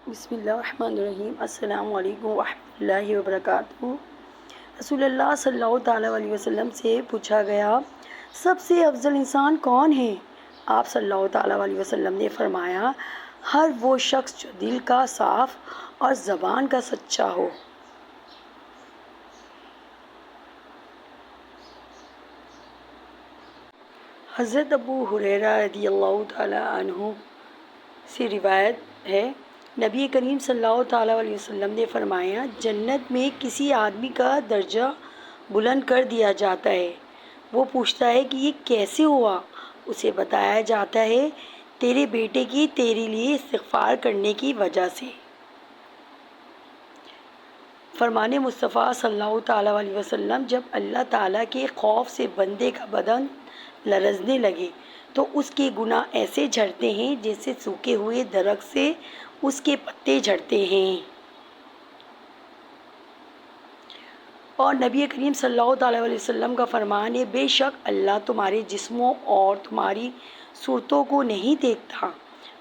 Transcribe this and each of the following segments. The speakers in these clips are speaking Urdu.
بسم اللہ الرحمن الرحیم۔ السلام علیکم ورحمۃ اللہ وبرکاتہ۔ رسول اللہ صلی اللہ تعالیٰ علیہ وسلم سے پوچھا گیا، سب سے افضل انسان کون ہے؟ آپ صلی اللہ تعالیٰ علیہ وسلم نے فرمایا، ہر وہ شخص جو دل کا صاف اور زبان کا سچا ہو۔ حضرت ابو ہریرہ رضی اللہ تعالیٰ عنہ سے روایت ہے، نبی کریم صلی اللہ تعالیٰ علیہ وسلم نے فرمایا، جنت میں کسی آدمی کا درجہ بلند کر دیا جاتا ہے۔ وہ پوچھتا ہے کہ یہ کیسے ہوا؟ اسے بتایا جاتا ہے، تیرے بیٹے کی تیرے لیے استغفار کرنے کی وجہ سے۔ فرمان مصطفیٰ صلی اللہ تعالیٰ علیہ وسلم، جب اللہ تعالیٰ کے خوف سے بندے کا بدن لرزنے لگے تو اس کے گناہ ایسے جھڑتے ہیں جیسے سوکھے ہوئے درخت سے اس کے پتے جھڑتے ہیں۔ اور نبی کریم صلی اللہ تعالیٰ علیہ وسلم کا فرمان ہے، بے شک اللہ تمہارے جسموں اور تمہاری صورتوں کو نہیں دیکھتا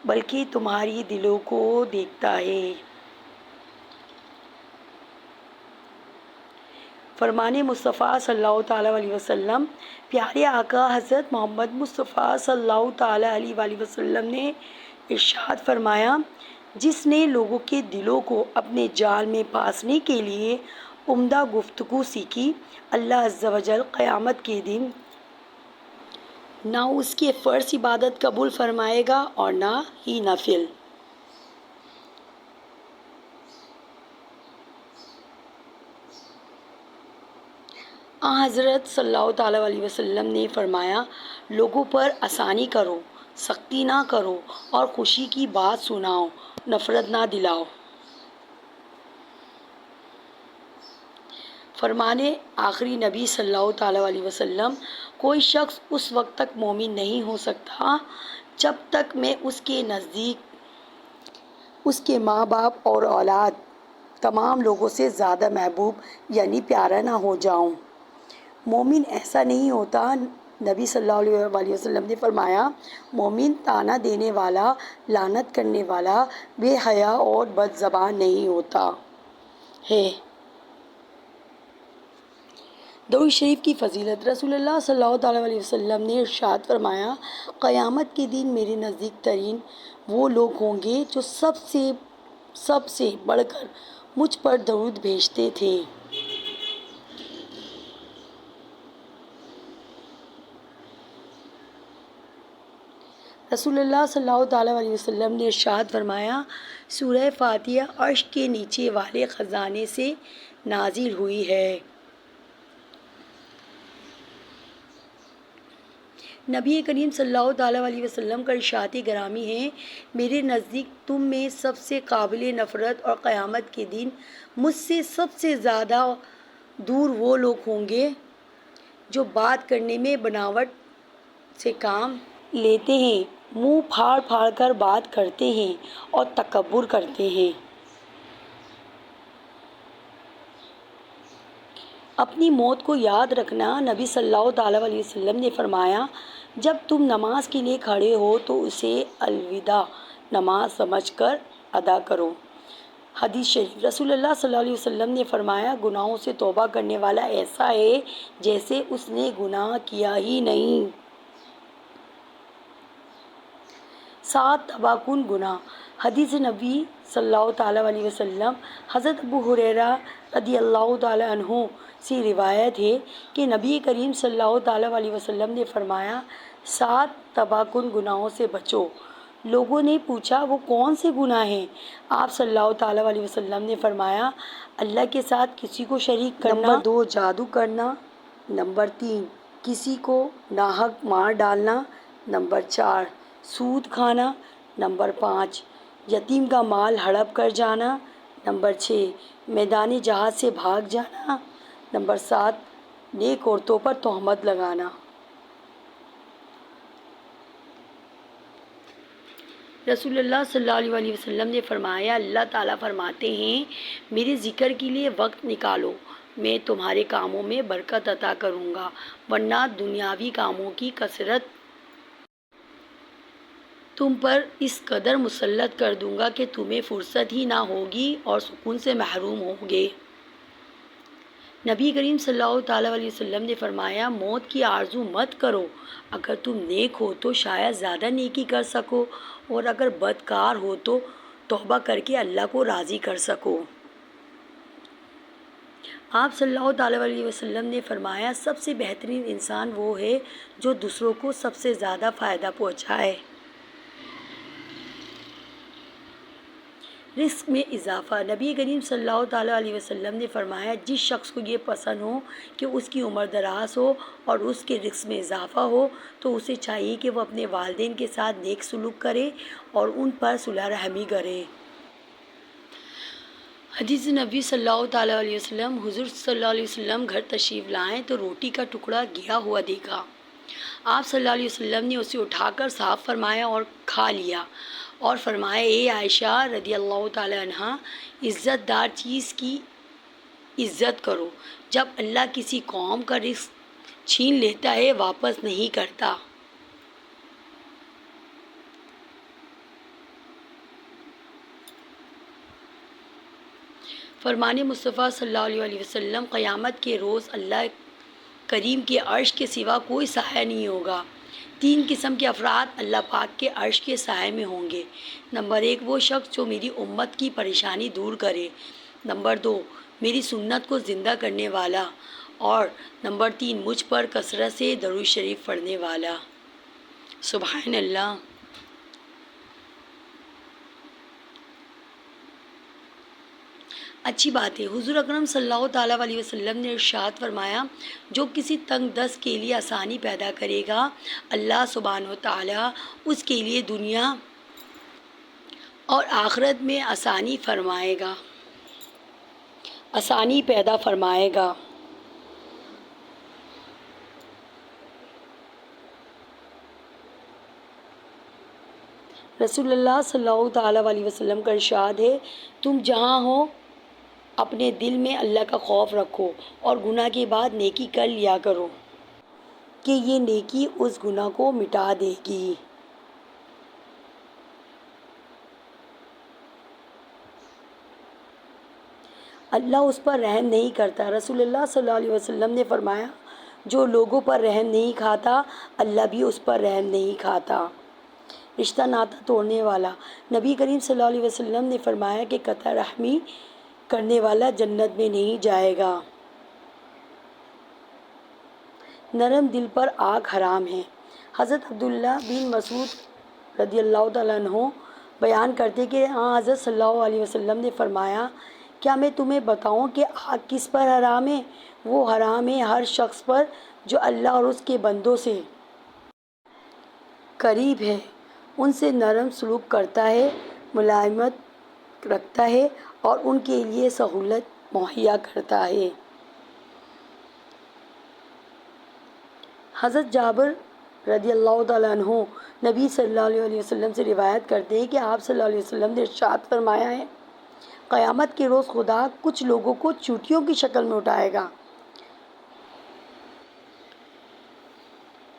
بلکہ تمہاری دلوں کو دیکھتا ہے۔ فرمان مصطفیٰ صلی اللہ تعالیٰ علیہ وسلم، پیارے آقا حضرت محمد مصطفیٰ صلی اللہ تعالیٰ علیہ وآلہ وسلم نے ارشاد فرمایا، جس نے لوگوں کے دلوں کو اپنے جال میں پھانسنے کے لیے عمدہ گفتگو سیکھی، اللہ عز و جل قیامت کے دن نہ اس کے فرض عبادت قبول فرمائے گا اور نہ ہی نفل۔ حضرت صلی اللہ تعالیٰ علیہ وسلم نے فرمایا، لوگوں پر آسانی کرو، سختی نہ کرو اور خوشی کی بات سناؤ، نفرت نہ دلاؤ۔ فرمانے آخری نبی صلی اللہ تعالیٰ علیہ وسلم، کوئی شخص اس وقت تک مومن نہیں ہو سکتا جب تک میں اس کے نزدیک اس کے ماں باپ اور اولاد تمام لوگوں سے زیادہ محبوب یعنی پیارا نہ ہو جاؤں۔ مومن ایسا نہیں ہوتا۔ نبی صلی اللہ علیہ وسلم نے فرمایا، مومن طعنہ دینے والا، لعنت کرنے والا، بے حیا اور بد زبان نہیں ہوتا ہے۔ درود شریف کی فضیلت۔ رسول اللہ صلی اللہ تعالیٰ علیہ وسلم نے ارشاد فرمایا، قیامت کے دن میرے نزدیک ترین وہ لوگ ہوں گے جو سب سے بڑھ کر مجھ پر درود بھیجتے تھے۔ رسول اللہ صلی اللہ تعالیٰ علیہ وسلم نے ارشاد فرمایا، سورہ فاتحہ عرش کے نیچے والے خزانے سے نازل ہوئی ہے۔ نبی کریم صلی اللہ تعالیٰ علیہ وسلم کا ارشاد گرامی ہے، میرے نزدیک تم میں سب سے قابل نفرت اور قیامت کے دن مجھ سے سب سے زیادہ دور وہ لوگ ہوں گے جو بات کرنے میں بناوٹ سے کام لیتے ہیں، منہ پھاڑ پھاڑ کر بات کرتے ہیں اور تکبر کرتے ہیں۔ اپنی موت کو یاد رکھنا۔ نبی صلی اللہ تعالیٰ علیہ وسلم نے فرمایا، جب تم نماز کے لیے کھڑے ہو تو اسے الوداع نماز سمجھ کر ادا کرو۔ حدیث شریف۔ رسول اللہ صلی اللہ علیہ وسلم نے فرمایا، گناہوں سے توبہ کرنے والا ایسا ہے جیسے اس نے گناہ کیا ہی نہیں۔ 7 تباہ کن گناہ۔ حدیث نبی صلی اللہ تعالیٰ علیہ وسلم، حضرت ابو ہریرہ رضی اللہ تعالیٰ عنہ سے روایت ہے کہ نبی کریم صلی اللہ تعالیٰ علیہ وسلم نے فرمایا، 7 تباہ کن گناہوں سے بچو۔ لوگوں نے پوچھا، وہ کون سے گناہ ہیں؟ آپ صلی اللہ تعالیٰ علیہ وسلم نے فرمایا، اللہ کے ساتھ کسی کو شریک کرنا۔ نمبر 2، جادو کرنا۔ نمبر 3، کسی کو ناحق مار ڈالنا۔ نمبر 4، سود کھانا۔ نمبر 5، یتیم کا مال ہڑپ کر جانا۔ نمبر 6، میدان جہاد سے بھاگ جانا۔ نمبر 7، نیک عورتوں پر تہمت لگانا۔ رسول اللہ صلی اللہ علیہ وسلم نے فرمایا، اللہ تعالیٰ فرماتے ہیں، میرے ذکر کے لیے وقت نکالو، میں تمہارے کاموں میں برکت عطا کروں گا، ورنہ دنیاوی کاموں کی کثرت تم پر اس قدر مسلط کر دوں گا کہ تمہیں فرصت ہی نہ ہوگی اور سکون سے محروم ہوگے۔ نبی کریم صلی اللہ تعالیٰ علیہ وسلم نے فرمایا، موت کی آرزو مت کرو، اگر تم نیک ہو تو شاید زیادہ نیکی کر سکو، اور اگر بدکار ہو تو توبہ کر کے اللہ کو راضی کر سکو۔ آپ صلی اللہ تعالیٰ علیہ وسلم نے فرمایا، سب سے بہترین انسان وہ ہے جو دوسروں کو سب سے زیادہ فائدہ پہنچائے۔ رزق میں اضافہ۔ نبی کریم صلی اللہ تعالیٰ علیہ وسلم نے فرمایا، جس شخص کو یہ پسند ہو کہ اس کی عمر دراز ہو اور اس کے رزق میں اضافہ ہو تو اسے چاہیے کہ وہ اپنے والدین کے ساتھ نیک سلوک کرے اور ان پر صلہ رحمی کرے۔ حدیث نبی صلی اللہ تعالیٰ علیہ وسلم، حضور صلی اللہ علیہ وسلم گھر تشریف لائیں تو روٹی کا ٹکڑا گیا ہوا دیکھا۔ آپ صلی اللہ علیہ وسلم نے اسے اٹھا کر صاف فرمایا اور کھا لیا، اور فرمایا، اے عائشہ رضی اللہ تعالیٰ عنہا، عزت دار چیز کی عزت کرو۔ جب اللہ کسی قوم کا رزق چھین لیتا ہے واپس نہیں کرتا۔ فرمان مصطفیٰ صلی اللہ علیہ وسلم، قیامت کے روز اللہ کریم کے عرش کے سوا کوئی سایہ نہیں ہوگا۔ 3 قسم کے افراد اللہ پاک کے عرش کے سائے میں ہوں گے۔ نمبر 1، وہ شخص جو میری امت کی پریشانی دور کرے۔ نمبر 2، میری سنت کو زندہ کرنے والا۔ اور نمبر 3، مجھ پر کثرت سے درود شریف پڑھنے والا۔ سبحان اللہ۔ اچھی بات ہے، حضور اکرم صلی اللہ تعالیٰ علیہ وسلم نے ارشاد فرمایا، جو کسی تنگ دست کے لیے آسانی پیدا کرے گا، اللہ سبحانہ و تعالیٰ اس کے لیے دنیا اور آخرت میں آسانی پیدا فرمائے گا۔ رسول اللہ صلی اللہ تعالیٰ علیہ وسلم کا ارشاد ہے، تم جہاں ہو اپنے دل میں اللہ کا خوف رکھو اور گناہ کے بعد نیکی کر لیا کرو کہ یہ نیکی اس گناہ کو مٹا دے گی۔ اللہ اس پر رحم نہیں کرتا۔ رسول اللہ صلی اللہ علیہ وسلم نے فرمایا، جو لوگوں پر رحم نہیں کھاتا اللہ بھی اس پر رحم نہیں کھاتا۔ رشتہ ناتا توڑنے والا۔ نبی کریم صلی اللہ علیہ وسلم نے فرمایا کہ قطع رحمی کرنے والا جنت میں نہیں جائے گا۔ نرم دل پر آگ حرام ہے۔ حضرت عبداللہ بن مسعود رضی اللہ تعالیٰ عنہ بیان کرتے کہ حضرت صلی اللہ علیہ وسلم نے فرمایا، کیا میں تمہیں بتاؤں کہ آگ کس پر حرام ہے؟ وہ حرام ہے ہر شخص پر جو اللہ اور اس کے بندوں سے قریب ہے، ان سے نرم سلوک کرتا ہے، ملائمت رکھتا ہے اور ان کے لیے سہولت مہیا کرتا ہے۔ حضرت جابر رضی اللہ تعالیٰ عنہ نبی صلی اللہ علیہ وسلم سے روایت کرتے ہیں کہ آپ صلی اللہ علیہ وسلم نے ارشاد فرمایا ہے، قیامت کے روز خدا کچھ لوگوں کو چوٹیوں کی شکل میں اٹھائے گا۔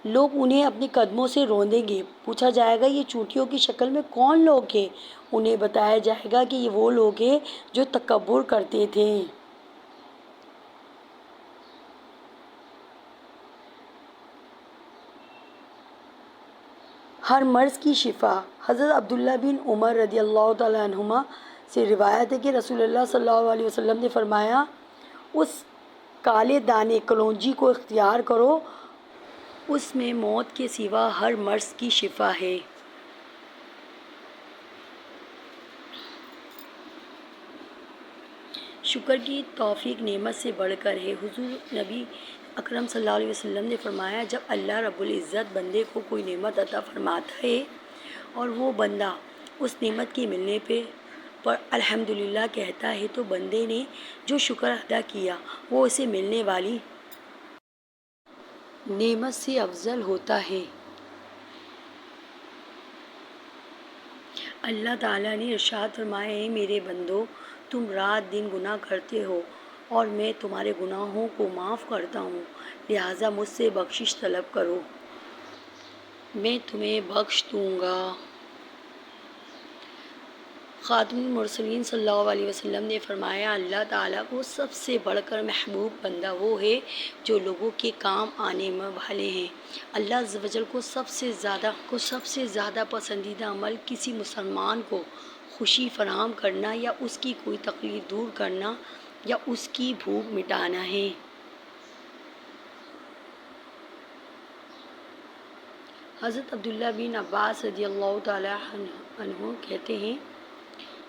لوگ انہیں اپنے قدموں سے روندیں گے۔ پوچھا جائے گا، یہ چوٹیوں کی شکل میں کون لوگ ہیں؟ انہیں بتایا جائے گا کہ یہ وہ لوگ ہیں جو تکبر کرتے تھے۔ ہر مرض کی شفا۔ حضرت عبداللہ بن عمر رضی اللہ تعالیٰ عنہما سے روایت ہے کہ رسول اللہ صلی اللہ علیہ وسلم نے فرمایا، اس کالے دانے کلونجی کو اختیار کرو، اس میں موت کے سوا ہر مرض کی شفا ہے۔ شکر کی توفیق نعمت سے بڑھ کر ہے۔ حضور نبی اکرم صلی اللہ علیہ وسلم نے فرمایا، جب اللہ رب العزت بندے کو کوئی نعمت عطا فرماتا ہے اور وہ بندہ اس نعمت کے ملنے پر الحمدللہ کہتا ہے تو بندے نے جو شکر ادا کیا وہ اسے ملنے والی نعمت سے افضل ہوتا ہے۔ اللہ تعالیٰ نے ارشاد فرمایا ہے، میرے بندو، تم رات دن گناہ کرتے ہو اور میں تمہارے گناہوں کو معاف کرتا ہوں، لہٰذا مجھ سے بخشش طلب کرو، میں تمہیں بخش دوں گا۔ خاتم المرسلین صلی اللہ علیہ وسلم نے فرمایا اللہ تعالیٰ کو سب سے بڑھ کر محبوب بندہ وہ ہے جو لوگوں کے کام آنے والے ہیں۔ اللہ عز و جل کو سب سے زیادہ پسندیدہ عمل کسی مسلمان کو خوشی فراہم کرنا یا اس کی کوئی تکلیف دور کرنا یا اس کی بھوک مٹانا ہے۔ حضرت عبداللہ بن عباس رضی اللہ تعالیٰ عنہ کہتے ہیں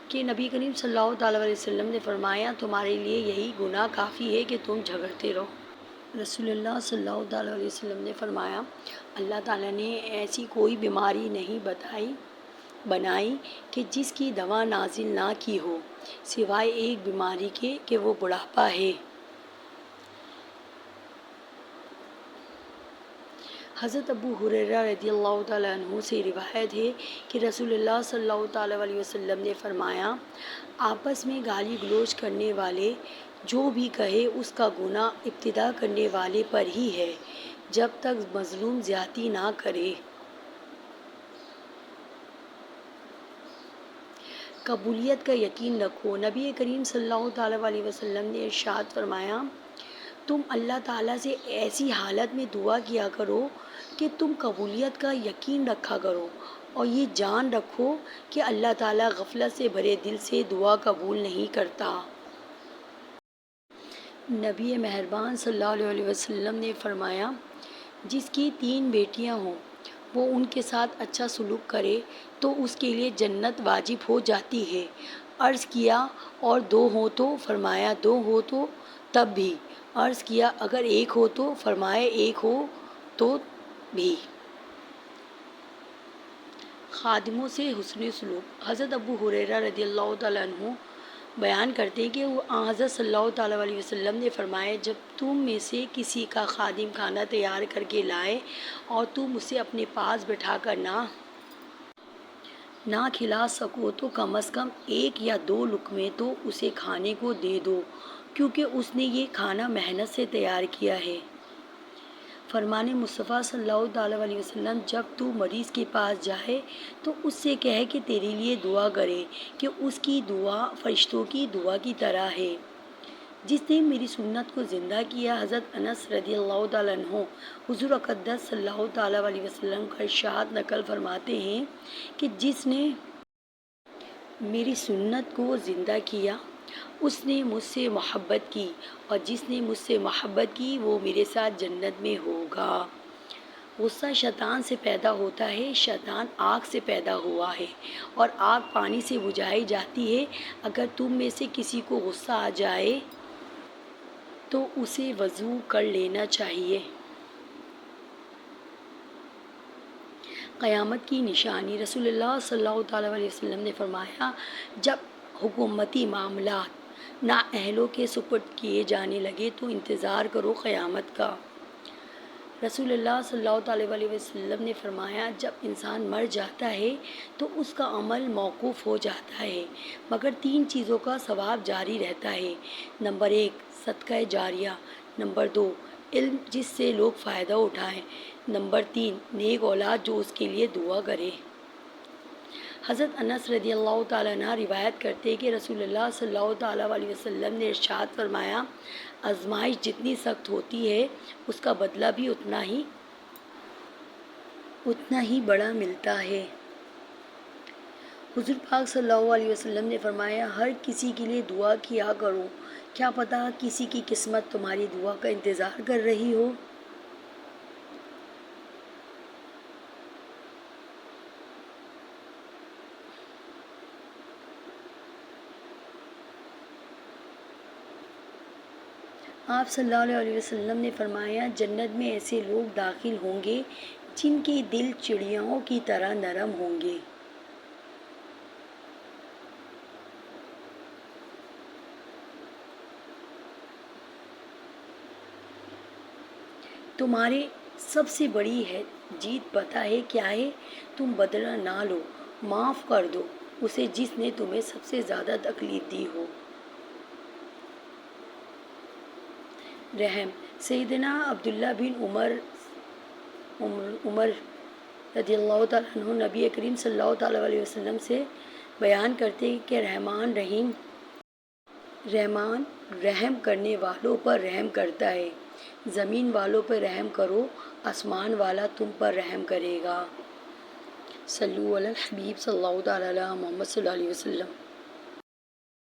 کہ نبی کریم صلی اللہ تعالیٰ علیہ وسلم نے فرمایا تمہارے لیے یہی گناہ کافی ہے کہ تم جھگڑتے رہو۔ رسول اللہ صلی اللہ تعالیٰ علیہ وسلم نے فرمایا اللہ تعالیٰ نے ایسی کوئی بیماری نہیں بنائی کہ جس کی دوا نازل نہ کی ہو سوائے ایک بیماری کے کہ وہ بڑھاپا ہے۔ حضرت ابو ہریرہ رضی اللہ تعالیٰ عنہ سے روایت ہے کہ رسول اللہ صلی اللہ تعالیٰ علیہ وسلم نے فرمایا آپس میں گالی گلوچ کرنے والے جو بھی کہے اس کا گناہ ابتدا کرنے والے پر ہی ہے جب تک مظلوم زیادتی نہ کرے۔ قبولیت کا یقین رکھو۔ نبی کریم صلی اللہ تعالیٰ علیہ وسلم نے ارشاد فرمایا تم اللہ تعالیٰ سے ایسی حالت میں دعا کیا کرو کہ تم قبولیت کا یقین رکھا کرو اور یہ جان رکھو کہ اللہ تعالیٰ غفلت سے بھرے دل سے دعا قبول نہیں کرتا۔ نبی مہربان صلی اللہ علیہ وسلم نے فرمایا جس کی 3 بیٹیاں ہوں وہ ان کے ساتھ اچھا سلوک کرے تو اس کے لیے جنت واجب ہو جاتی ہے۔ عرض کیا اور 2 ہو تو؟ فرمایا 2 ہو تو تب بھی؟ عرض کیا اگر 1 ہو تو؟ فرمایا 1 ہو تو بھی۔ خادموں سے حسن سلوک۔ حضرت ابو ہریرہ رضی اللہ تعالیٰ عنہ بیان کرتے ہیں کہ حضرت صلی اللہ تعالیٰ علیہ وسلم نے فرمایا جب تم میں سے کسی کا خادم کھانا تیار کر کے لائے اور تم اسے اپنے پاس بٹھا کر نہ کھلا سکو تو کم از کم 1 یا 2 لقمے تو اسے کھانے کو دے دو کیونکہ اس نے یہ کھانا محنت سے تیار کیا ہے۔ فرمان مصطفیٰ صلی اللہ تعالیٰ علیہ وسلم جب تو مریض کے پاس جائے تو اس سے کہے کہ تیرے لیے دعا کرے کہ اس کی دعا فرشتوں کی دعا کی طرح ہے۔ جس نے میری سنت کو زندہ کیا۔ حضرت انس رضی اللہ تعالیٰ عنہ حضور اقدس صلی اللہ تعالیٰ علیہ وسلم کا ارشاد نقل فرماتے ہیں کہ جس نے میری سنت کو زندہ کیا اس نے مجھ سے محبت کی اور جس نے مجھ سے محبت کی وہ میرے ساتھ جنت میں ہوگا۔ غصہ شیطان سے پیدا ہوتا ہے۔ شیطان آگ سے پیدا ہوا ہے اور آگ پانی سے بجھائی جاتی ہے۔ اگر تم میں سے کسی کو غصہ آ جائے تو اسے وضو کر لینا چاہیے۔ قیامت کی نشانی۔ رسول اللہ صلی اللہ تعالیٰ علیہ وسلم نے فرمایا جب حکومتی معاملات نااہلوں کے سپرد کیے جانے لگے تو انتظار کرو قیامت کا۔ رسول اللہ صلی اللہ تعالیٰ علیہ وسلم نے فرمایا جب انسان مر جاتا ہے تو اس کا عمل موقوف ہو جاتا ہے مگر 3 چیزوں کا ثواب جاری رہتا ہے۔ نمبر 1 صدقہ جاریہ، نمبر 2 علم جس سے لوگ فائدہ اٹھائیں، نمبر 3 نیک اولاد جو اس کے لیے دعا کرے۔ حضرت انس رضی اللہ تعالیٰ عنہ روایت کرتے کہ رسول اللہ صلی اللہ تعالیٰ علیہ وسلم نے ارشاد فرمایا آزمائش جتنی سخت ہوتی ہے اس کا بدلہ بھی اتنا ہی بڑا ملتا ہے۔ حضور پاک صلی اللہ علیہ وسلم نے فرمایا ہر کسی کے لیے دعا کیا کرو، کیا پتہ کسی کی قسمت تمہاری دعا کا انتظار کر رہی ہو۔ آپ صلی اللہ علیہ وسلم نے فرمایا جنت میں ایسے لوگ داخل ہوں گے جن کے دل چڑیاؤں کی طرح نرم ہوں گے۔ تمہارے سب سے بڑی ہے جیت پتہ ہے کیا ہے؟ تم بدلہ نہ لو، معاف کر دو اسے جس نے تمہیں سب سے زیادہ تکلیف دی ہو۔ رحم۔ سیدنا عبداللہ بن عمر رضی اللہ تعالیٰ عنہ نبی کریم صلی اللہ تعالیٰ علیہ وسلم سے بیان کرتے ہیں کہ رحمان رحم کرنے والوں پر رحم کرتا ہے، زمین والوں پر رحم کرو، آسمان والا تم پر رحم کرے گا۔ صلو علی الحبیب صلی اللہ تعالیٰ علی محمد صلی اللہ علیہ وسلم۔